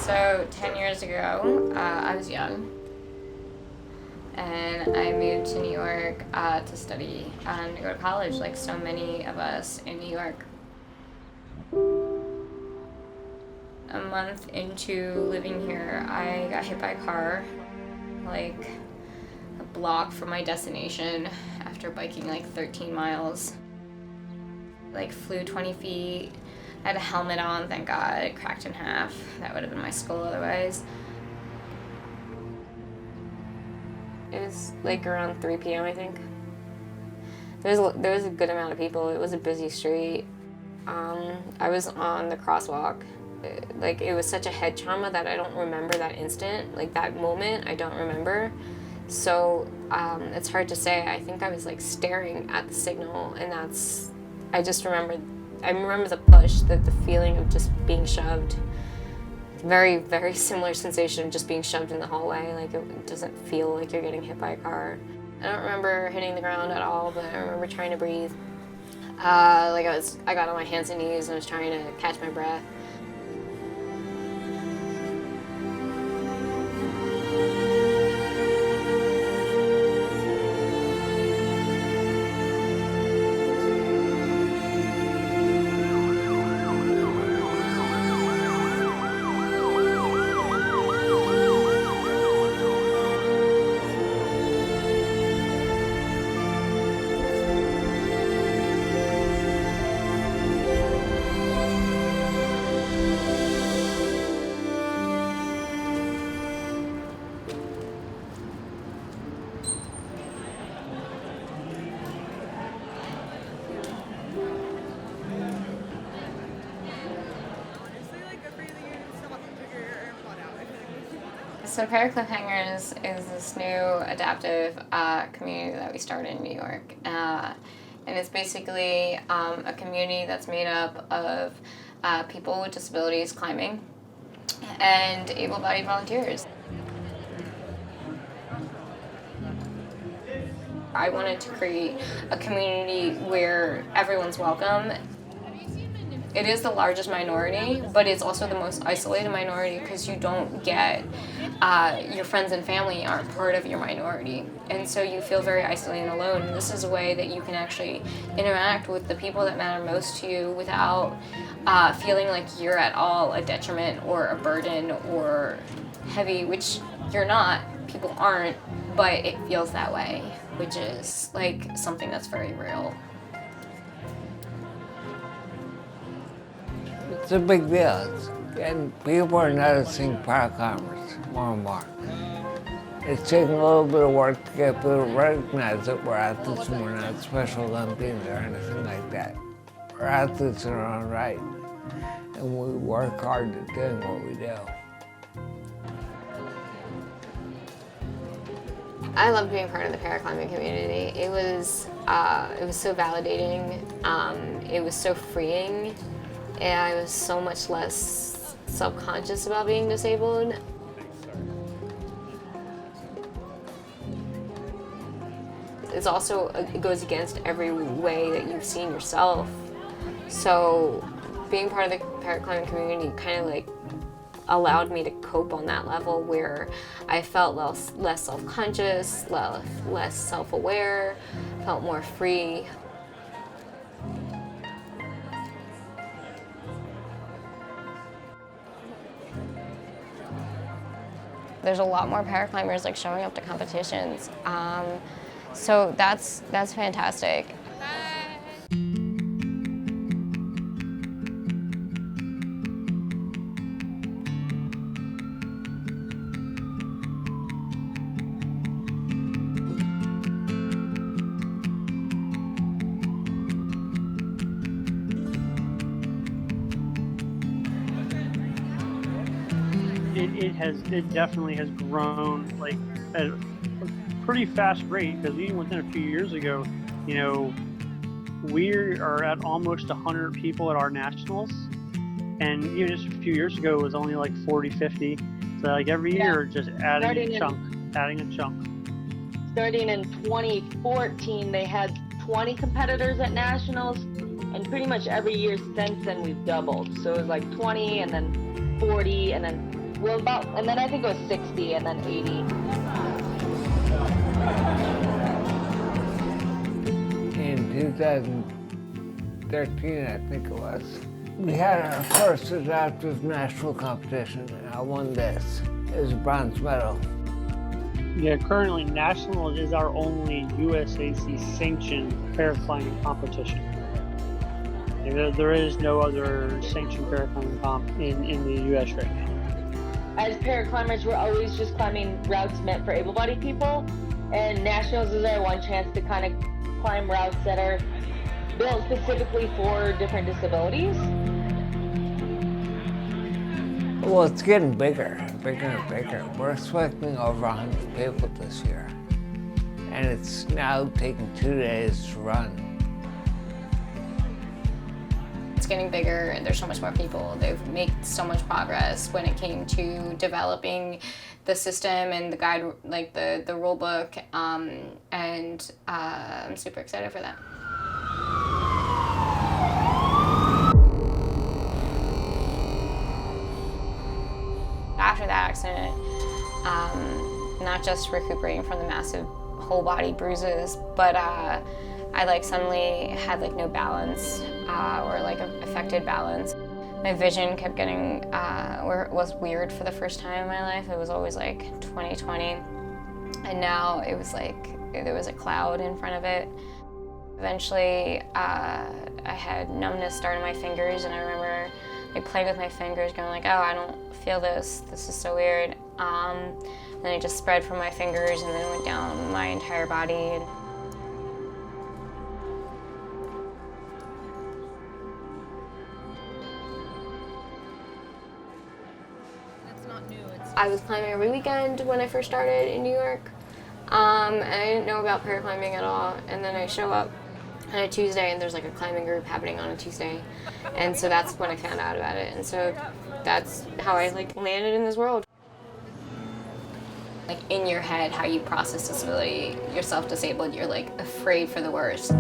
So 10 years ago, I was young, and I moved to New York to study and to go to college, like so many of us in New York. A month into living here, I got hit by a car, like a block from my destination after biking like 13 miles. Like flew 20 feet, I had a helmet on, thank God, it cracked in half. That would have been my skull otherwise. It was like around 3 p.m. I think. There was a good amount of people. It was a busy street. I was on the crosswalk. Like it was such a head trauma that I don't remember that instant, like that moment I don't remember. So it's hard to say. I think I was like staring at the signal, and I remember the push, the feeling of just being shoved. Very, very similar sensation of just being shoved in the hallway. Like it doesn't feel like you're getting hit by a car. I don't remember hitting the ground at all, but I remember trying to breathe. I got on my hands and knees and I was trying to catch my breath. So Para-CliffHangers is this new adaptive community that we started in New York. And it's basically a community that's made up of people with disabilities climbing and able-bodied volunteers. I wanted to create a community where everyone's welcome. It is the largest minority, but it's also the most isolated minority because you don't get, your friends and family aren't part of your minority. And so you feel very isolated and alone. And this is a way that you can actually interact with the people that matter most to you without feeling like you're at all a detriment or a burden or heavy, which you're not, people aren't, but it feels that way, which is like something that's very real. It's a big deal, and people are noticing para-climbers more and more. It's taking a little bit of work to get people to recognize that we're athletes and we're not special Olympians or anything like that. We're athletes in our own right, and we work hard at doing what we do. I loved being part of the paraclimbing community. It was so validating. It was so freeing. And I was so much less self-conscious about being disabled. It's also, it goes against every way that you've seen yourself. So being part of the paraclimbing community kind of like allowed me to cope on that level where I felt less self-conscious, less self-aware, felt more free. There's a lot more paraclimbers like showing up to competitions, so that's fantastic. It definitely has grown like at a pretty fast rate, because even within a few years ago, you know, we are at almost 100 people at our nationals, and even just a few years ago it was only like 40, 50. So like every year, just adding a chunk. Starting in 2014, they had 20 competitors at nationals, and pretty much every year since then we've doubled. So it was like 20, and then 40, and then Well, and then I think it was 60 and then 80. In 2013, I think it was, we had our first adaptive national competition, and I won this. It was a bronze medal. Yeah, currently Nationals is our only USAC sanctioned paraclimbing competition. There is no other sanctioned paraclimbing comp in the US right now. As paraclimbers, we're always just climbing routes meant for able-bodied people, and Nationals is our one chance to kind of climb routes that are built specifically for different disabilities. Well, it's getting bigger and bigger. We're expecting over 100 people this year. And it's now taking 2 days to run. It's getting bigger and there's so much more people. They've made so much progress when it came to developing the system and the guide, like the rule book, and I'm super excited for that. After that accident, not just recuperating from the massive whole body bruises, but I suddenly had no balance or affected balance. My vision kept getting was weird for the first time in my life. It was always 20/20, and now it was there was a cloud in front of it. Eventually, I had numbness start in my fingers, and I remember playing with my fingers, going oh, I don't feel this. This is so weird. Then it just spread from my fingers, and then it went down my entire body. I was climbing every weekend when I first started in New York, and I didn't know about paraclimbing at all. And then I show up on a Tuesday, and there's a climbing group happening on a Tuesday, and so that's when I found out about it. And so that's how I landed in this world. In your head, how you process disability, you're self-disabled, you're afraid for the worst.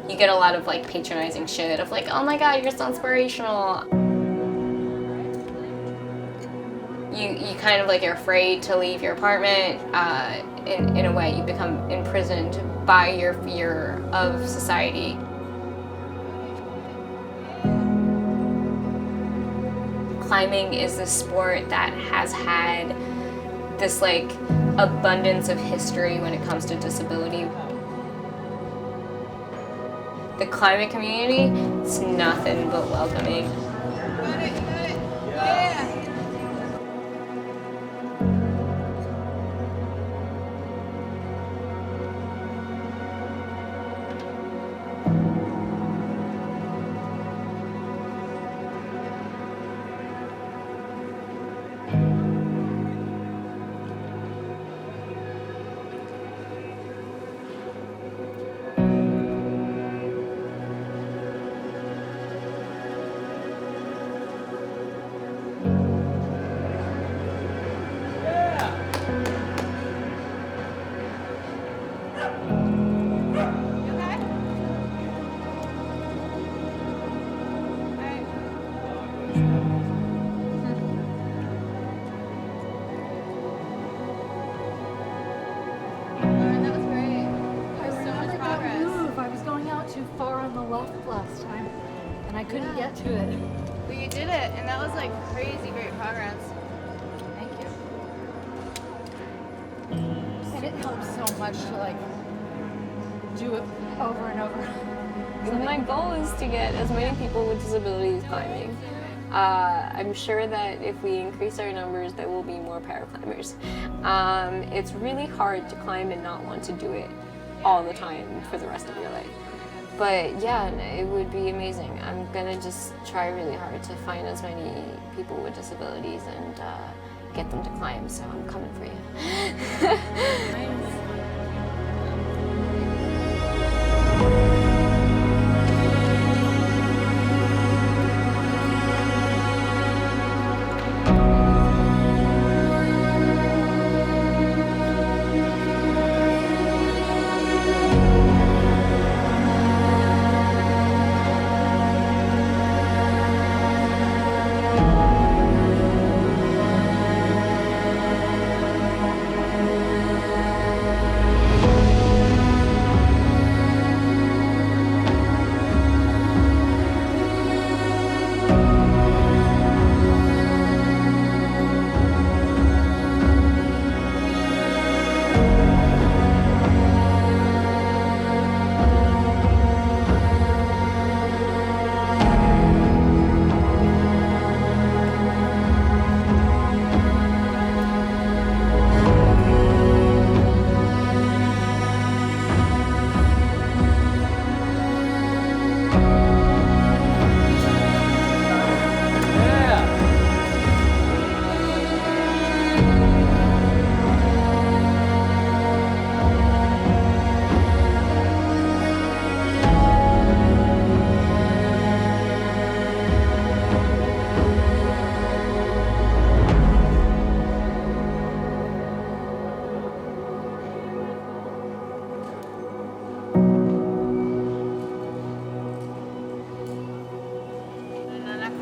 You get a lot of patronizing shit of oh my god, you're so inspirational. You kind of are afraid to leave your apartment. In a way, you become imprisoned by your fear of society. Climbing is this sport that has had this abundance of history when it comes to disability. The climbing community is nothing but welcoming. Last time, and I couldn't get to it. But you did it, and that was crazy great progress. Thank you. And it helps so much to do it over and over. My goal is to get as many people with disabilities climbing. I'm sure that if we increase our numbers, there will be more paraclimbers. It's really hard to climb and not want to do it all the time for the rest of your life. But yeah, it would be amazing. I'm gonna just try really hard to find as many people with disabilities and get them to climb, so I'm coming for you.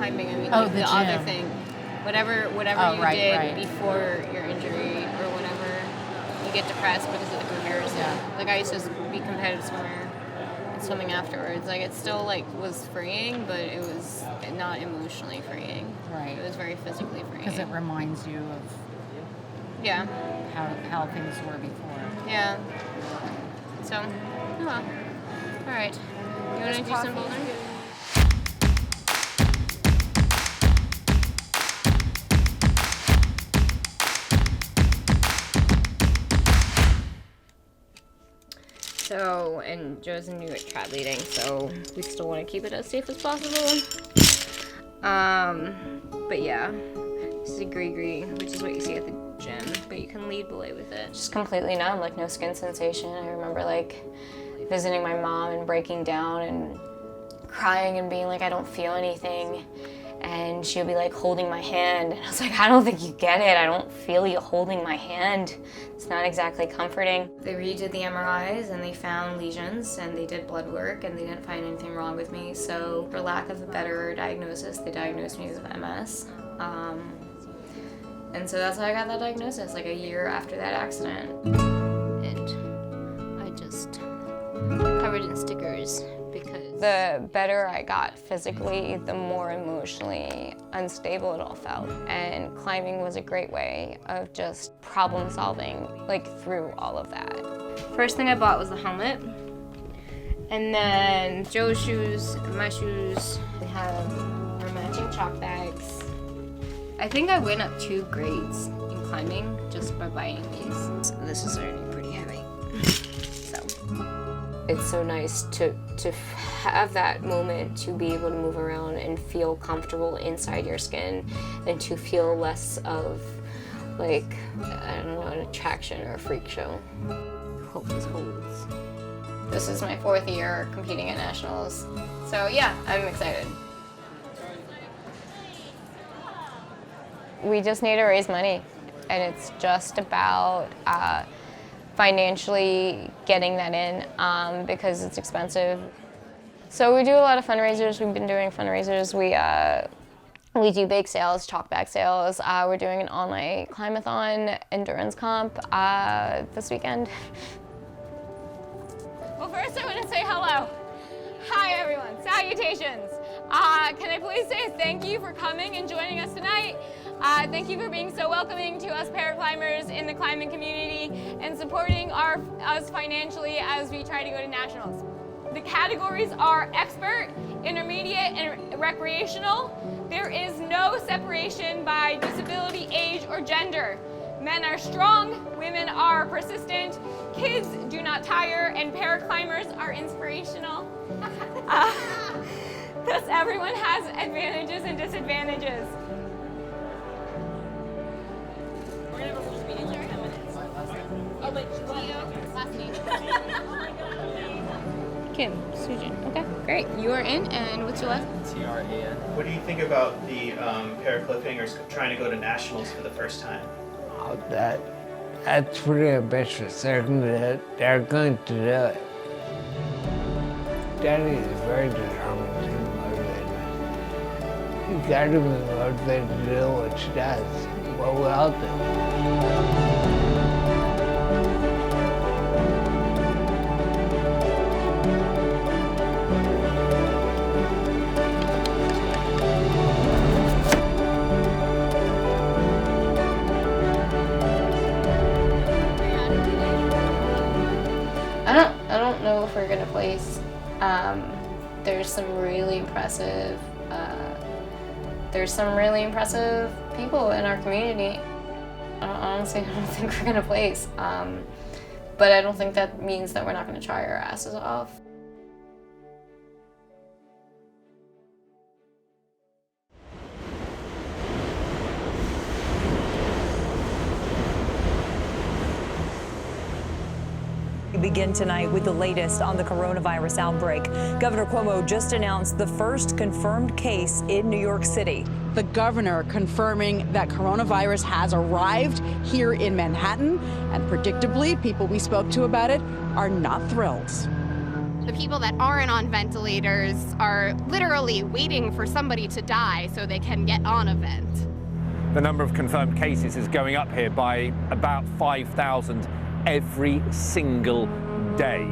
climbing. I mean, Oh, like the the gym. other thing. Whatever Oh, you right, did right. before your injury or whatever, you get depressed because of the comparison. Yeah. Like I used to be a competitive swimmer and swimming afterwards. Like it still like was freeing, but it was not emotionally freeing. Right. It was very physically freeing. Because it reminds you of Yeah. how things were before. Yeah. So, oh well. All right. You want to do some bouldering? So, and Joe's new at trad leading, so we still want to keep it as safe as possible. But yeah, this is a gree-gree, which is what you see at the gym, but you can lead belay with it. Just completely numb, like no skin sensation. I remember like visiting my mom and breaking down and crying and being like, I don't feel anything. And she'll be like holding my hand. And I was like, I don't think you get it. I don't feel you holding my hand. It's not exactly comforting. They redid the MRIs and they found lesions and they did blood work and they didn't find anything wrong with me. So for lack of a better diagnosis, they diagnosed me with MS. And so that's how I got that diagnosis, like a year after that accident. And I just covered in stickers because the better I got physically, the more emotionally unstable it all felt. And climbing was a great way of just problem solving, like through all of that. First thing I bought was the helmet. And then Joe's shoes, my shoes, we have our matching chalk bags. I think I went up 2 grades in climbing just by buying these. So this is already pretty heavy. So it's so nice to have that moment to be able to move around and feel comfortable inside your skin and to feel less of like, I don't know, an attraction or a freak show. Hope this holds. This is my 4th year competing at nationals. So yeah, I'm excited. We just need to raise money, and it's just about financially getting that in because it's expensive. So we do a lot of fundraisers. We've been doing fundraisers. We do bake sales, chalk bag sales. We're doing an all-night climbathon endurance comp this weekend. Well, first I want to say hello. Hi everyone, salutations. Can I please say thank you for coming and joining us tonight. Thank you for being so welcoming to us para-climbers in the climbing community and supporting us financially as we try to go to nationals. The categories are expert, intermediate, and recreational. There is no separation by disability, age, or gender. Men are strong, women are persistent, kids do not tire, and para-climbers are inspirational. Thus, everyone has advantages and disadvantages. We're gonna have a little meeting here in 10 minutes. Oh, wait, last name. Kim, Sujin. Okay, great. You are in, and what's your last name? T-R-A-N. What do you think about the Para-CliffHangers trying to go to nationals for the first time? Oh, that's pretty ambitious. They're going to do it. Denny is very determined and motivated. You gotta be motivated to do what she does. What we all do. I don't know if we're gonna place. There's some really impressive. There's some really impressive people in our community. Honestly, I don't think we're gonna place. But I don't think that means that we're not gonna try our asses off. We begin tonight with the latest on the coronavirus outbreak. Governor Cuomo just announced the first confirmed case in New York City. The governor confirming that coronavirus has arrived here in Manhattan, and predictably, people we spoke to about it are not thrilled. The people that aren't on ventilators are literally waiting for somebody to die so they can get on a vent. The number of confirmed cases is going up here by about 5,000 every single day.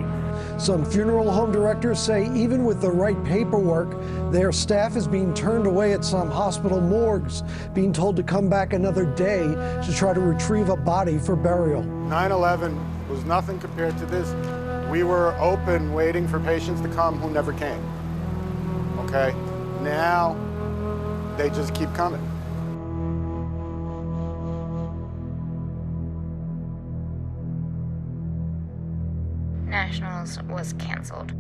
Some funeral home directors say even with the right paperwork, their staff is being turned away at some hospital morgues, being told to come back another day to try to retrieve a body for burial. 9/11 was nothing compared to this. We were open waiting for patients to come who never came. Okay? Now they just keep coming. Nationals was canceled.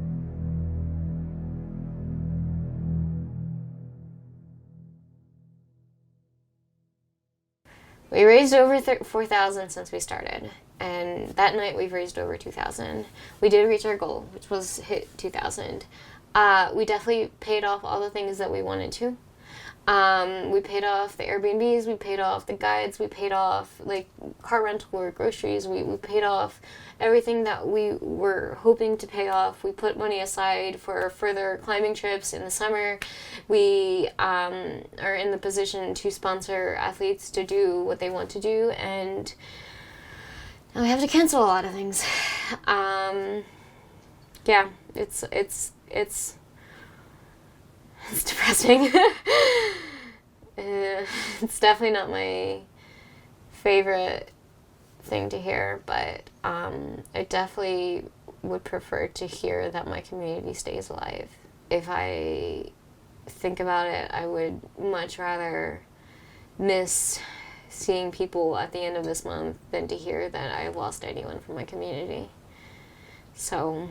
We raised over 4,000 since we started, and that night we've raised over 2,000. We did reach our goal, which was hit 2,000. We definitely paid off all the things that we wanted to. We paid off the Airbnbs, we paid off the guides, we paid off like car rental or groceries, we paid off everything that we were hoping to pay off. We put money aside for further climbing trips in the summer. We are in the position to sponsor athletes to do what they want to do, and now we have to cancel a lot of things. Yeah, it's depressing. It's definitely not my favorite thing to hear, but I definitely would prefer to hear that my community stays alive. If I think about it, I would much rather miss seeing people at the end of this month than to hear that I've lost anyone from my community. So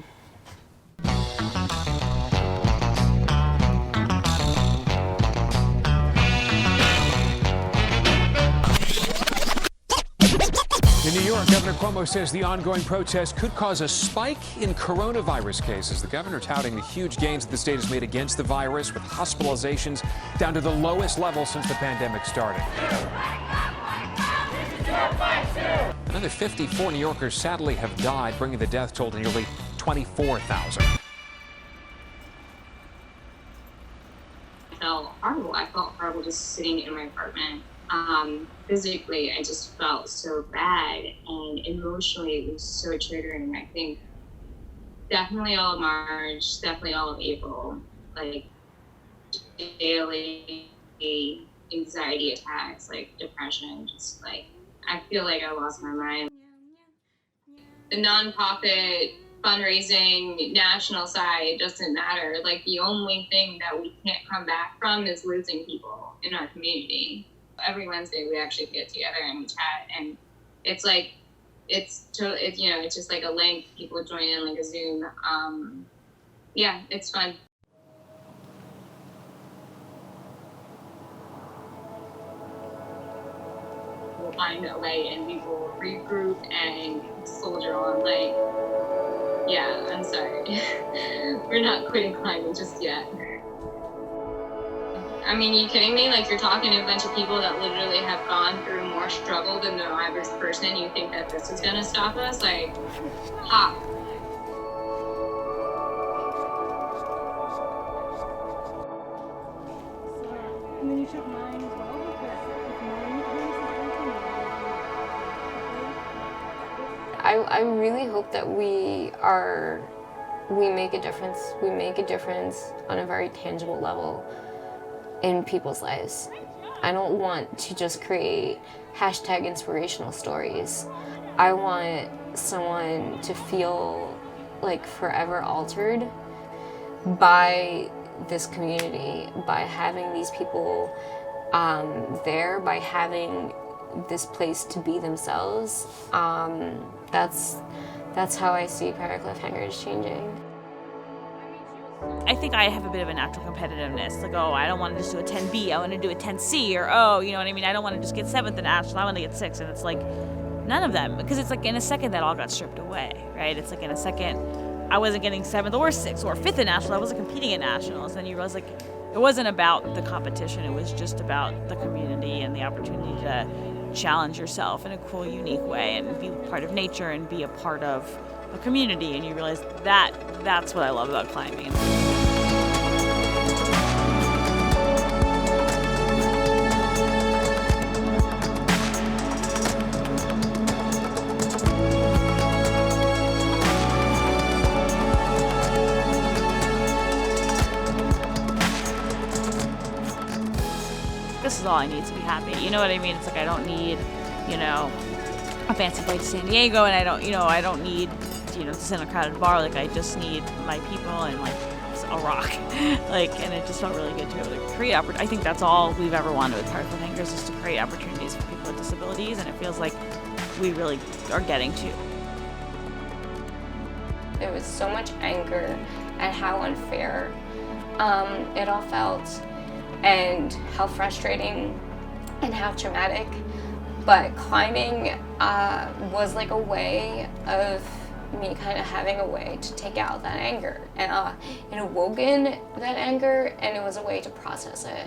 in New York, Governor Cuomo says the ongoing protests could cause a spike in coronavirus cases. The governor touting the huge gains that the state has made against the virus, with hospitalizations down to the lowest level since the pandemic started. Another 54 New Yorkers sadly have died, bringing the death toll to nearly 24,000. I felt horrible just sitting in my apartment. Physically, I just felt so bad, and emotionally, it was so triggering. I think definitely all of March, definitely all of April, like daily anxiety attacks, like depression, just like, I feel like I lost my mind. The nonprofit fundraising national side doesn't matter. Like, the only thing that we can't come back from is losing people in our community. Every Wednesday we actually get together and we chat, and it's like, it's just like a link. People join in like a Zoom. Yeah, it's fun. We'll find a way and we will regroup and soldier on. Like, yeah, I'm sorry. We're not quitting climbing just yet. I mean, you kidding me? Like, you're talking to a bunch of people that literally have gone through more struggle than the average person. You think that this is gonna stop us? Like, ha. And then you took mine as well, I really hope that we make a difference. We make a difference on a very tangible level in people's lives. I don't want to just create #inspirational stories. I want someone to feel like forever altered by this community, by having these people there, by having this place to be themselves. That's how I see Para-CliffHangers changing. I think I have a bit of a natural competitiveness. Like, oh, I don't want to just do a 10B, I want to do a 10C, or, oh, you know what I mean? I don't want to just get 7th in national, I want to get 6th. And it's like, none of them. Because it's like, in a second, that all got stripped away, right? It's like, in a second, I wasn't getting 7th or 6th or 5th in national, I wasn't competing in nationals. And you realize, like, it wasn't about the competition, it was just about the community and the opportunity to challenge yourself in a cool, unique way and be part of nature and be a part of a community, and you realize that's what I love about climbing. This is all I need to be happy. You know what I mean? It's like I don't need, you know, a fancy flight to San Diego, and I don't need, you know, to sit in a crowded bar. Like I just need my people and like a rock. Like, and it just felt really good to be able to create opportunities. I think that's all we've ever wanted with Para-CliffHangers, is to create opportunities for people with disabilities, and it feels like we really are getting to. There was so much anger at how unfair it all felt, and how frustrating and how traumatic. But climbing was like a way of me kind of having a way to take out that anger. And it awoken that anger, and it was a way to process it.